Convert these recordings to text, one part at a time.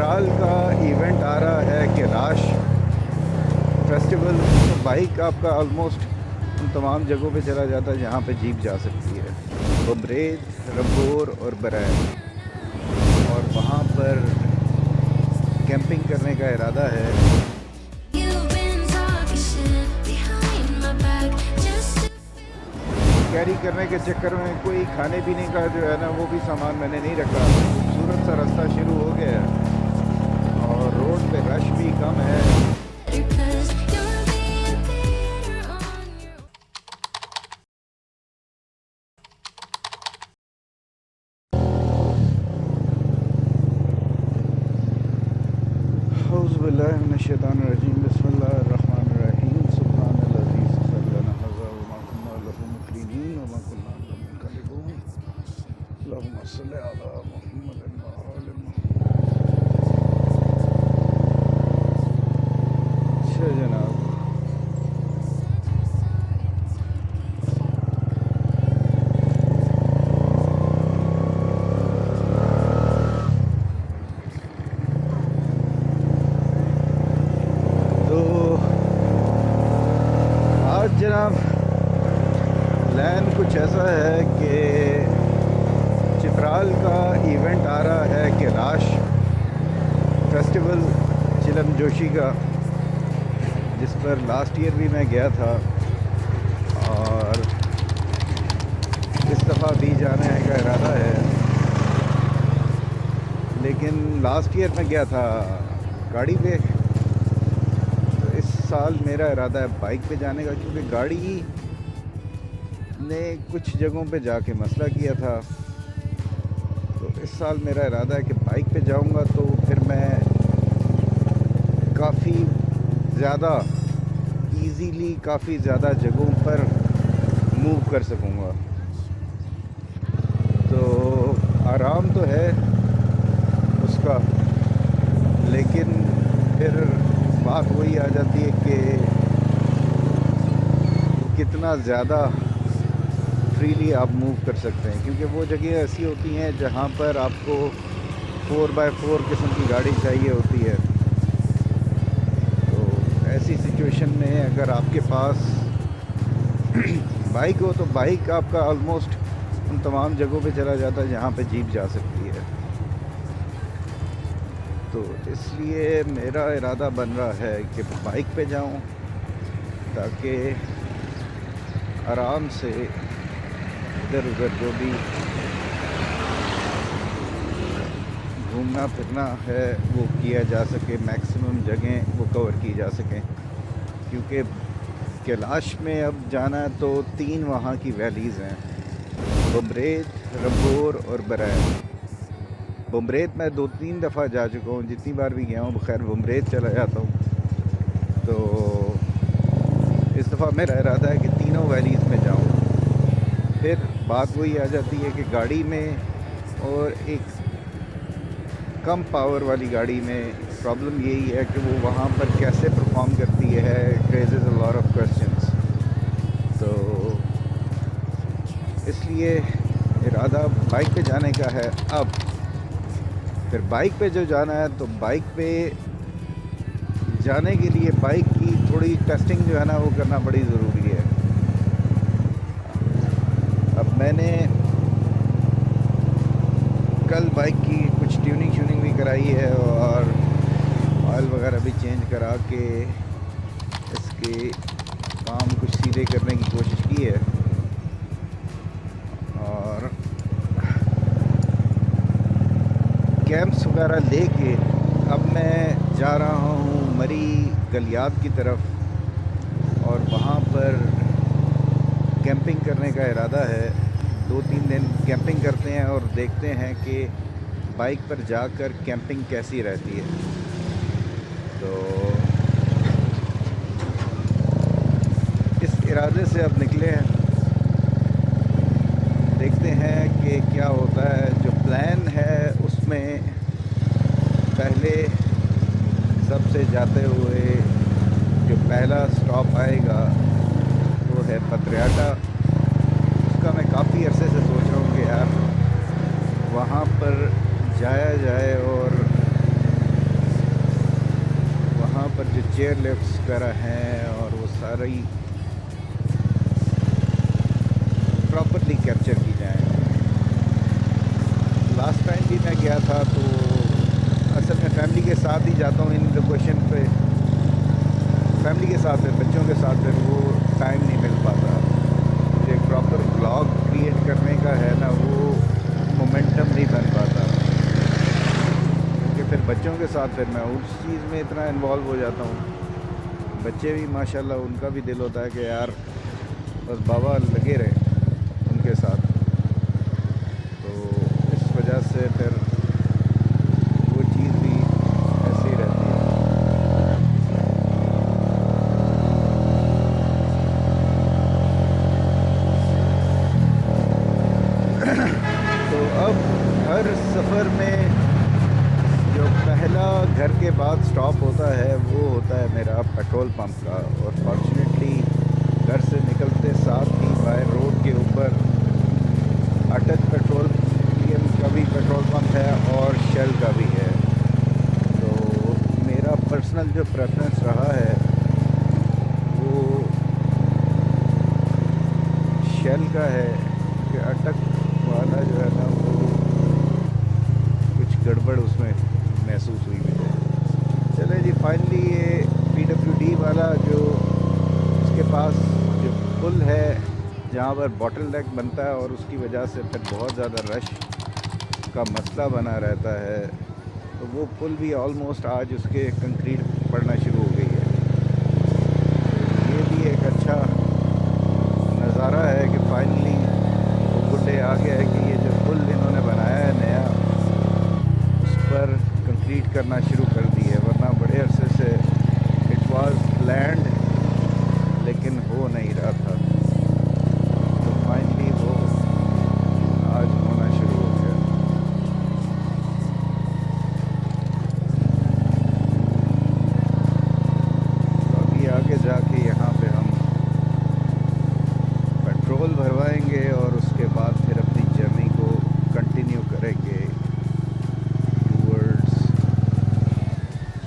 चित्राल का इवेंट आ रहा है कैलाश फेस्टिवल। तो बाइक आपका ऑलमोस्ट उन तमाम जगहों पे चला जाता है जहाँ पे जीप जा सकती है, बमरेज, रंगोर और बरैन। और वहाँ पर कैंपिंग करने का इरादा है। कैरी करने के चक्कर में कोई खाने पीने का जो है ना वो भी सामान मैंने नहीं रखा। खूबसूरत सा रास्ता शुरू हो गया है और रोड पे रश भी कम है। औज़ुबिल्लाहिमिनश्शैतानिर्रजीम, बिस्मिल्लाहिर्रहमानिर्रहीम, सुब्हानल अज़ीज़ ख़ज़लना हज़ा व मा कुन्ना लहू मुक़रिनीन व मा कुन्ना लहू मुनक़लिबून, अल्लाहुम्मा सल्लि अला मुहम्मदिन व आलि मुहम्मद। अच्छा जनाब, तो आज जनाब प्लान कुछ ऐसा है कि चित्राल का इवेंट आ रहा है कैलाश फेस्टिवल चिलम जोशी का, जिस पर लास्ट ईयर भी मैं गया था और इस दफ़ा भी जाने का इरादा है। लेकिन लास्ट ईयर मैं गया था गाड़ी पे, तो इस साल मेरा इरादा है बाइक पे जाने का, क्योंकि गाड़ी ने कुछ जगहों पे जाके मसला किया था। तो इस साल मेरा इरादा है कि बाइक पे जाऊंगा तो फिर मैं काफ़ी ज़्यादा इजीली काफ़ी ज़्यादा जगहों पर मूव कर सकूंगा। तो आराम तो है उसका, लेकिन फिर बात वही आ जाती है कि कितना ज़्यादा फ्रीली आप मूव कर सकते हैं, क्योंकि वो जगह ऐसी होती हैं जहाँ पर आपको 4x4 किस्म की गाड़ी चाहिए होती है। तो ऐसी सिचुएशन में अगर आपके पास बाइक हो तो बाइक आपका ऑलमोस्ट उन तमाम जगहों पे चला जाता है जहाँ पे जीप जा सकती है। तो इसलिए मेरा इरादा बन रहा है कि बाइक पे जाऊं ताकि आराम से इधर उधर जो भी घूमना फिरना है वो किया जा सके, मैक्सिमम जगह वो कवर की जा सकें। क्योंकि कैलाश में अब जाना है तो 3 वहाँ की वैलीज़ हैं, बमरेज, रंगोर और बरैन। बमरेज मैं 2-3 दफ़ा जा चुका हूँ, जितनी बार भी गया हूँ खैर बमरेज चला जाता हूँ। तो इस दफ़ा मेरा इरादा है कि तीनों वैलीज़ में जाऊँ। फिर बात वही आ जाती है कि गाड़ी में और एक कम पावर वाली गाड़ी में प्रॉब्लम यही है कि वो वहाँ पर कैसे परफॉर्म करती है, raises a lot of questions. तो इसलिए इरादा बाइक पे जाने का है। अब फिर बाइक पे जो जाना है तो बाइक पे जाने के लिए बाइक की थोड़ी टेस्टिंग जो है ना वो करना बड़ी ज़रूरी है। अब मैंने कल बाइक की कुछ ट्यूनिंग भी कराई है और ऑयल वगैरह भी चेंज करा के इसके काम कुछ सीधे करने की कोशिश की है। और कैंप्स वगैरह लेके अब मैं जा रहा हूँ मरी गलियात की तरफ और वहाँ पर कैंपिंग करने का इरादा है। 2-3 दिन कैंपिंग करते हैं और देखते हैं कि बाइक पर जाकर कैंपिंग कैसी रहती है। तो इस इरादे से अब निकले हैं, देखते हैं कि क्या होता है। जो प्लान है उसमें पहले सबसे जाते हुए जो पहला स्टॉप आएगा वो है पत्रियाटा। उसका मैं काफ़ी अरसे से सोच रहा हूँ कि यार वहाँ पर जाया जाए और चेयर लिफ्ट्स वगैरह हैं और वो सारी प्रॉपरली कैप्चर की जाए। लास्ट टाइम भी मैं गया था तो असल में फैमिली के साथ ही जाता हूँ इन लोकेशन पे, फैमिली के साथ है, बच्चों के साथ है, वो टाइम नहीं मिल पाता। जो एक प्रॉपर ब्लॉग क्रिएट करने का है ना, वो मोमेंटम नहीं बन पाता, क्योंकि फिर बच्चों के साथ फिर मैं उस चीज़ में इतना इन्वॉल्व हो जाता हूँ। बच्चे भी माशाल्लाह, उनका भी दिल होता है कि यार बस बाबा लगे रहे उनके साथ, तो इस वजह से फिर वो चीज़ भी ऐसे ही रहती है। तो अब हर सफ़र में जो पहला घर के बाद स्टॉप होता है वो होता है मेरा पेट्रोल पंप का। और फॉर्चुनेटली घर से निकलते साथ ही बाय रोड के ऊपर अटक पेट्रोलियम का भी पेट्रोल पंप है और शेल का भी है। तो मेरा पर्सनल जो प्रेफरेंस रहा है वो शेल का है कि अटक वाला जो है ना, वो कुछ गड़बड़ उसमें महसूस हुई मुझे। चले जी, फाइनली ये PWD वाला जो उसके पास जो पुल है जहाँ पर बॉटल नेक बनता है और उसकी वजह से फिर बहुत ज़्यादा रश का मसला बना रहता है, तो वो पुल भी ऑलमोस्ट आज उसके कंक्रीट पड़ना शुरू हो गई है। ये भी एक अच्छा नज़ारा है कि फाइनली वो गुड्डे आ गया है कि ये जो पुल इन्होंने बनाया है नया, उस पर कंक्रीट करना शुरू कर दी है। वरना बड़े अरसे से इट वाज लैंड लेकिन हो नहीं रहा था, तो फाइनली वो आज होना शुरू हो गया। तो अभी आगे जाके यहाँ पे हम पेट्रोल भरवाएंगे और उसके बाद फिर अपनी जर्नी को कंटिन्यू करेंगे टूवर्ड्स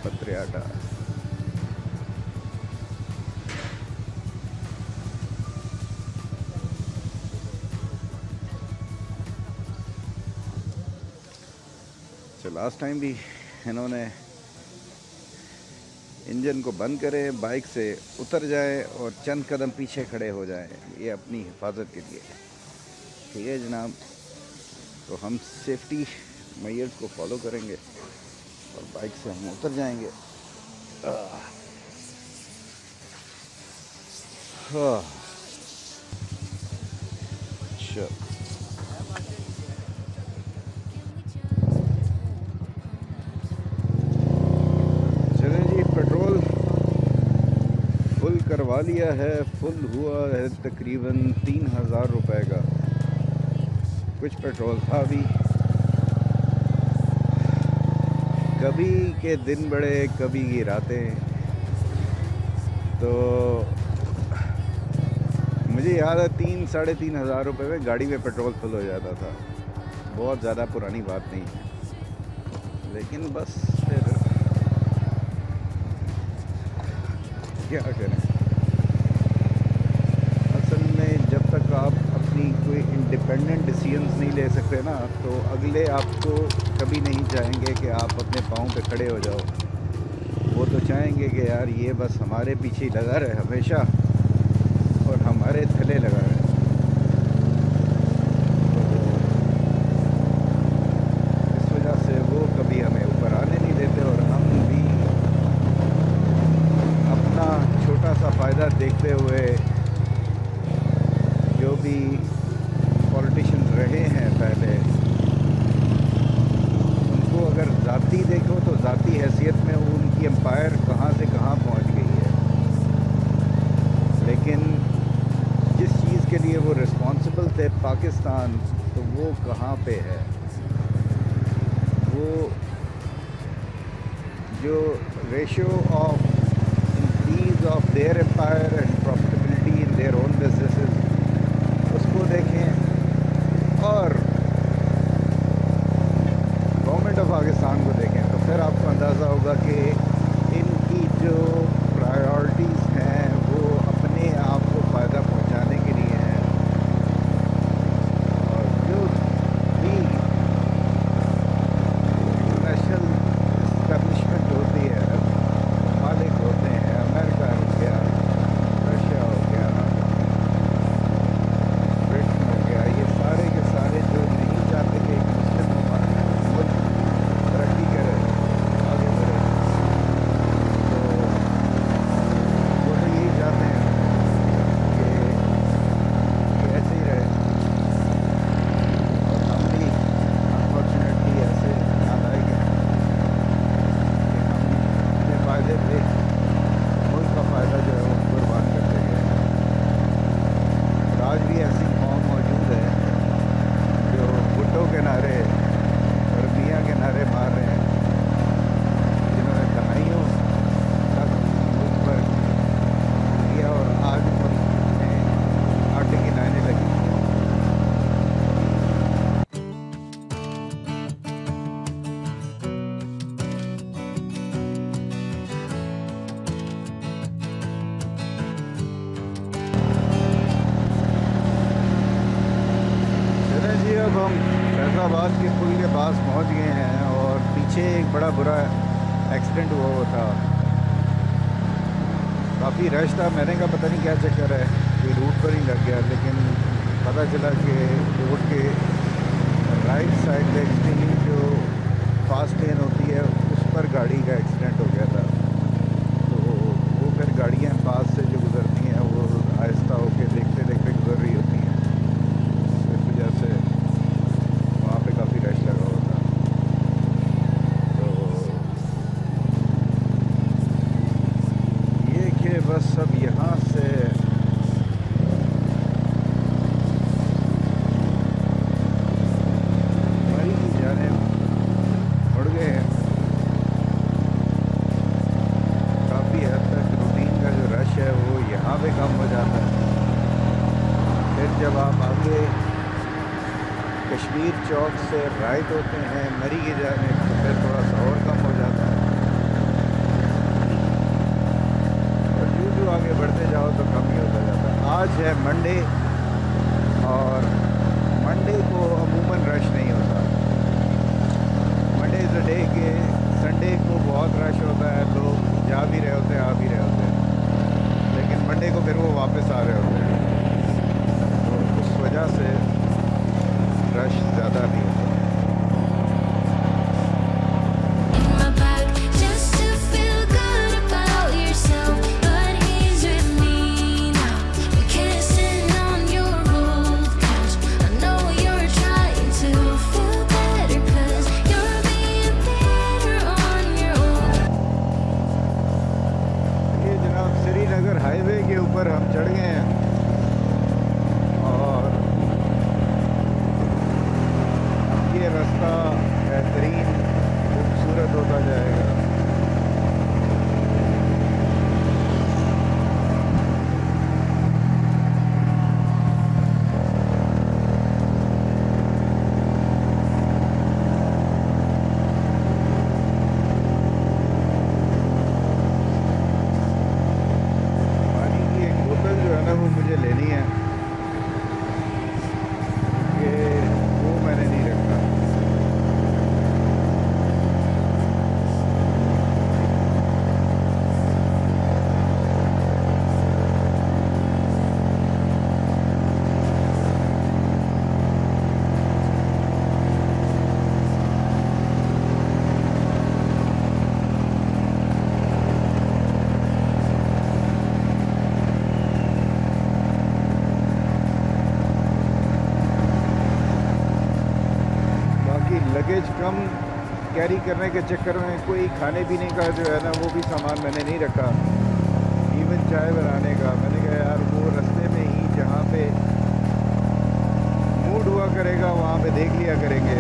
पत्रियाटा। तो लास्ट टाइम भी इन्होंने इंजन को बंद करें, बाइक से उतर जाएं और चंद कदम पीछे खड़े हो जाएं, ये अपनी हिफाजत के लिए। ठीक है जनाब, तो हम सेफ्टी मेजर्स को फॉलो करेंगे और बाइक से हम उतर जाएंगे। अच्छा, चलें जी, पेट्रोल फुल करवा लिया है। फुल हुआ है तकरीबन 3000 रुपये का। कुछ पेट्रोल था भी, कभी के दिन बड़े कभी की रातें। तो मुझे याद है 3-3.5 हज़ार रुपये में गाड़ी में पेट्रोल फुल हो जाता था। बहुत ज़्यादा पुरानी बात नहीं है, लेकिन बस फिर क्या करें। असल में जब तक आप अपनी कोई इंडिपेंडेंट डिसीजंस नहीं ले सकते ना, तो अगले आपको कभी नहीं चाहेंगे कि आप अपने पाँव पे खड़े हो जाओ। वो तो चाहेंगे कि यार ये बस हमारे पीछे ही लगा रहे हमेशा और हमारे थले लगा रहे। इस वजह से वो कभी हमें ऊपर आने नहीं देते और हम भी अपना छोटा सा फ़ायदा देखते हुए जो भी पॉलिटिशियंस रहे हैं पहले, उनको अगर ज़ाती देखो तो ज़ाती हैसियत में उनकी एम्पायर कहाँ से कहाँ पहुँच गई है, लेकिन जिस चीज़ के लिए वो रिस्पॉन्सिबल थे पाकिस्तान, तो वो कहाँ पे है। वो जो ratio of increase of their empire and profitability in their own businesses, उसको देखें और गवर्नमेंट ऑफ पाकिस्तान को देखें, तो फिर आपको अंदाज़ा होगा कि इनकी जो हम फैज़ाबाद के पुल के पास पहुंच गए हैं और पीछे एक बड़ा बुरा एक्सीडेंट हुआ था। काफ़ी रश था। मैंने कहा पता नहीं क्या चक्कर है, ये रूट पर ही लग गया, लेकिन पता चला कि रोड के राइट साइड पे एक्सट्रीमली जो फास्ट लेन होती है उस पर गाड़ी का एक्सीडेंट हो गया था। तो वो फिर गाड़ियाँ पास से जो गुज़रती हैं वो आहिस्ता होकर देखते देखते गुज़र रही होती हैं, इस वजह से वहाँ पे काफ़ी रश लगा हुआ था। तो ये कि बस अब यहाँ से मरी की जाने मुड़ गए हैं। काफ़ी हद तक रूटीन का जो रश है वो यहाँ पे कम हो जाता है। फिर जब आप आगे कश्मीर चौक से राइट होते हैं मरी की जाने, तो फिर थोड़ा सा और कम हो जाता है। और जो आगे बढ़ते जाओ तो कम ही होता जाता है। आज है मंडे और मंडे को अमूमन रश नहीं होता। मंडे इज़ द डे के संडे को बहुत रश होता है, लोग जा भी रहे होते हैं, आ भी रहे होते हैं, लेकिन मंडे को फिर वो वापस आ रहे होते हैं, तो उस वजह से रश ज़्यादा नहीं होता। in my bag just to feel good about yourself. But he's with me now. We're kissing on your old couch. I know you're trying to feel better 'cause you're being bitter on your own. ये जनाब Srinagar highway के ऊपर हम चढ़ गए हैं और अब ये रास्ता बेहतरीन खूबसूरत होता जाएगा। पानी की एक बोतल जो है ना वो मुझे लेनी है, कि वो मैंने नहीं रखा। बाकी लगेज कम कैरी करने के चक्कर में कोई खाने पीने का जो है ना वो भी सामान मैंने नहीं रखा। इवन चाय बनाने का मैंने कहा यार वो रास्ते में ही जहाँ पे मूड हुआ करेगा वहाँ पे देख लिया करेंगे,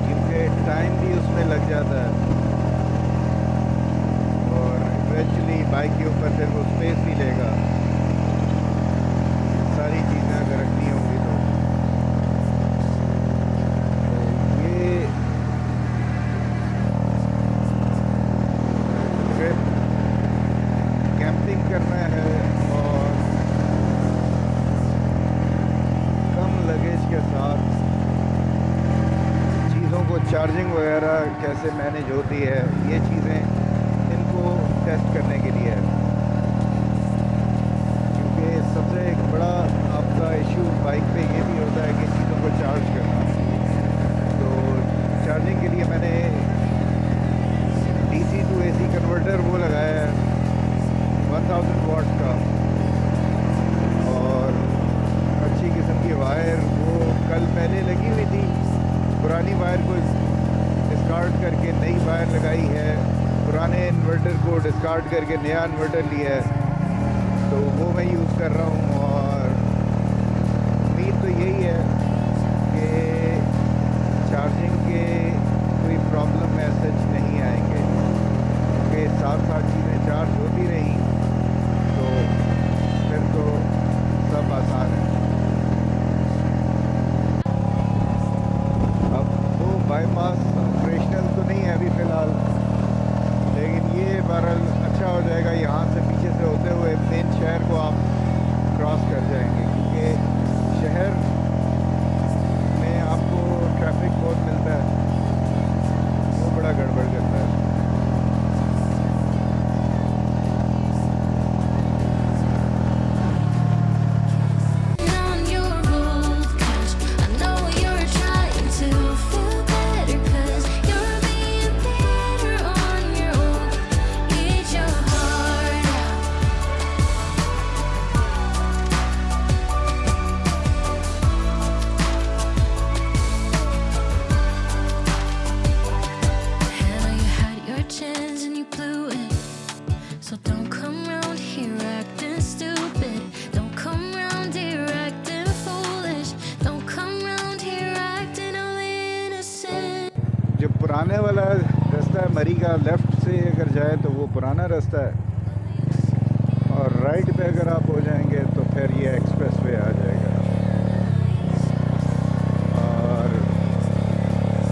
क्योंकि टाइम भी उसमें लग जाता है और इवेंचुअली बाइक के ऊपर फिर वो स्पेस भी लेगा सारी चीज़ें अगर रखनी होंगी तो। ये ट्रिप कैंपिंग करना है और कम लगेज के साथ चीज़ों को चार्जिंग वगैरह कैसे मैनेज होती है, ये चीज़ें इनको टेस्ट करने के लिए है। क्योंकि सबसे एक बड़ा आपका इशू बाइक पे ये भी होता है कि चीज़ों को चार्ज करना। तो चार्जिंग के लिए मैंने DC to AC कन्वर्टर वो लगाया है 1000 वाट का, और अच्छी किस्म की वायर वो कल पहले लगी हुई थी, पुरानी वायर को डिस्कार्ड करके नई वायर लगाई है, पुराने इन्वर्टर को डिस्कार्ड करके नया इन्वर्टर लिया है, तो वो मैं यूज़ कर रहा हूँ। और उम्मीद तो यही है कि चार्जिंग के कोई प्रॉब्लम मैसेज नहीं आएंगे, क्योंकि साथ साथ चीज़ें चार्ज होती रही तो फिर तो सब आसान है। अब वो बाईपास ऑपरेशनल तो नहीं है अभी फ़िलहाल, लेकिन ये बहरहाल अच्छा हो जाएगा। यहाँ से पीछे से होते हुए मेन शहर को आप क्रॉस पुराने वाला रास्ता है मरी का, लेफ़्ट से अगर जाए तो वो पुराना रास्ता है, और राइट पे अगर आप हो जाएंगे तो फिर ये एक्सप्रेस वे आ जाएगा। और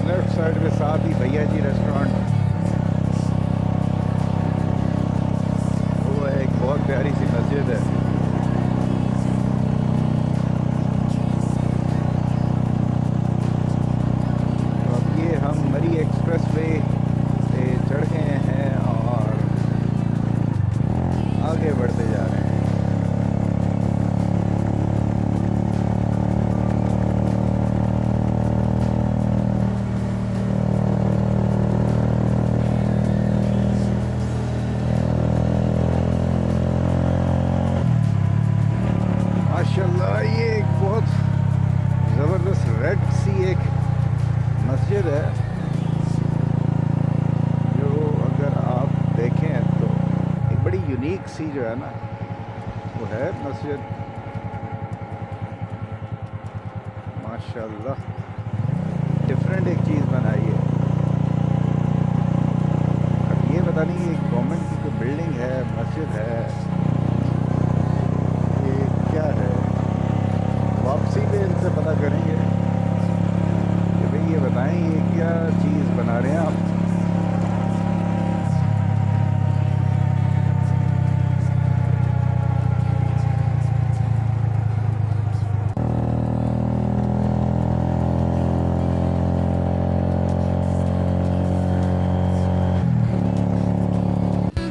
लेफ़्ट साइड पे साथ ही भैया जी रेस्टोरेंट, वो है एक बहुत प्यारी सी मस्जिद है। तो अब ये हम मरी एक्सप्रेस वे से चढ़ गए हैं और आगे बढ़ते जा रहे हैं। माशाल्लाह ये एक बहुत ज़बरदस्त रेड सी एक मस्जिद है, जो अगर आप देखें तो एक बड़ी यूनिक सी जो है ना वो है मस्जिद। माशाल्लाह डिफरेंट एक चीज़ बनाई है। अब ये पता नहीं ये गवर्नमेंट की कोई बिल्डिंग है, मस्जिद है, ये क्या है, वापसी पे इनसे पता करेंगे कि भाई ये बताएं ये क्या चीज़ बना रहे हैं आप।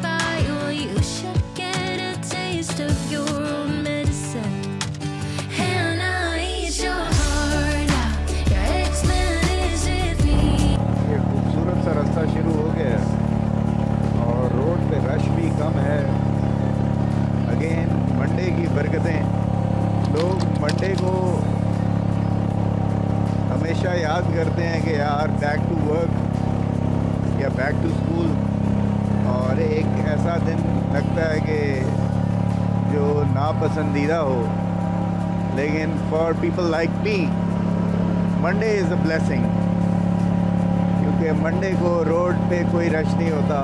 By you, you should get a taste of your own medicine. And I eat your heart out. Your X-Men is with me. ये खूबसूरत सा रास्ता शुरू हो गया है और रोड पे रश भी कम है। अगेन मंडे की बरकतें, लोग मंडे को हमेशा याद करते हैं कि यार बैक टू वर्क या बैक टू स्कूल, और एक ऐसा दिन लगता है कि जो नापसंदीदा हो, लेकिन for people like me Monday is a blessing, क्योंकि मंडे को रोड पे कोई रश नहीं होता।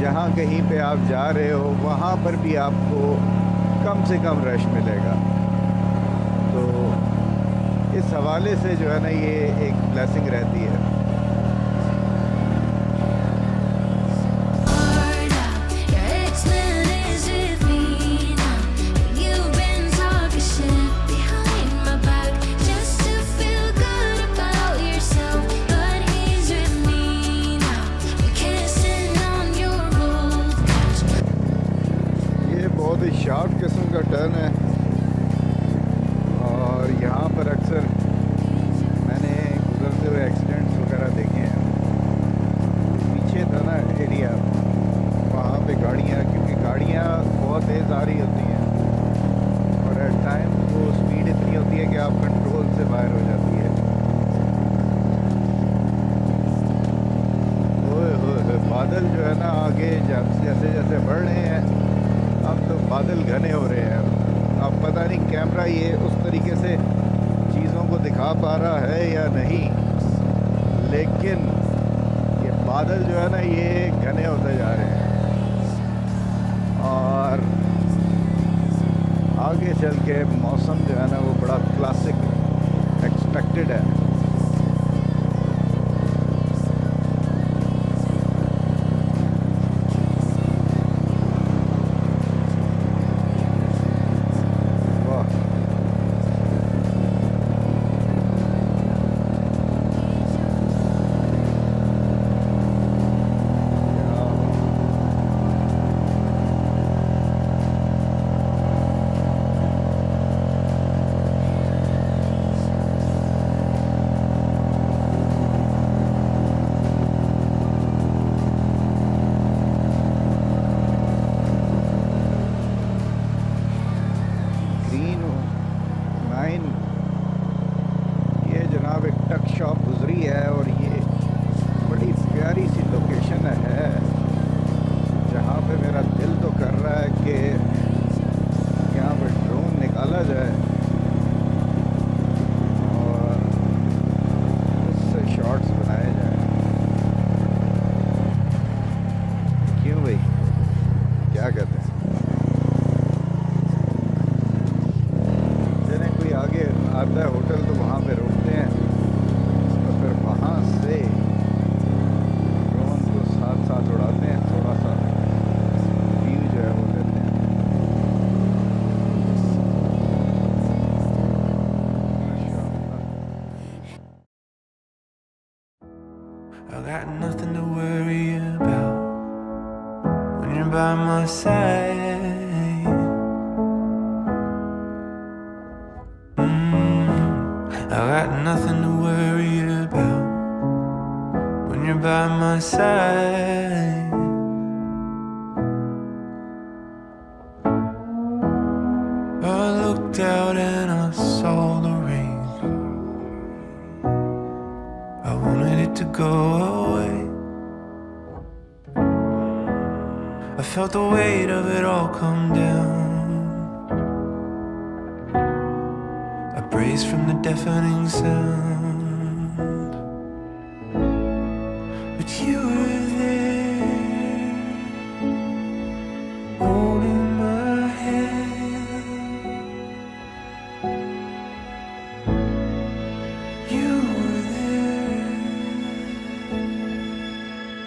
जहाँ कहीं पे आप जा रहे हो वहाँ पर भी आपको कम से कम रश मिलेगा। तो इस हवाले से जो है ना ये एक ब्लेसिंग रहती है। Heart out. Your X-Men is with me now. You've been talking shit behind my back just to feel good about yourself. But he's with me now. We're kissing on your old couch. ये बहुत ही sharp किस्म का turn है, और यहाँ पर अक्सर मैंने गुजरते हुए एक्सीडेंट्स वगैरह देखे हैं। पीछे था ना एरिया, वहाँ पे गाड़ियाँ, क्योंकि गाड़ियाँ बहुत तेज़ आ रही होती हैं और एट टाइम वो स्पीड इतनी होती है कि आप कंट्रोल से बाहर हो जाती है। ओए होए, बादल जो है ना आगे जैसे जैसे बढ़ रहे हैं, अब तो बादल घने हो रहे हैं। अब पता नहीं कैमरा ये उस तरीके से चीज़ों को दिखा पा रहा है या नहीं, लेकिन ये बादल जो है ना ये घने होते जा रहे हैं और आगे चल के मौसम जो है ना वो बड़ा क्लासिक एक्सपेक्टेड है। वाह, क्या you're by my side. I got nothing to worry about when you're by my side. I looked out and I saw the rain. I wanted it to go away. I felt the weight of it all come down. I braced from the deafening sound. But you were there, holding my hand. You were there,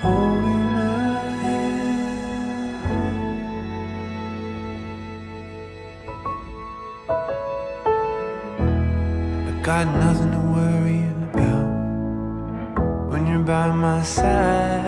holding my hand. I got nothing to worry about when you're by my side.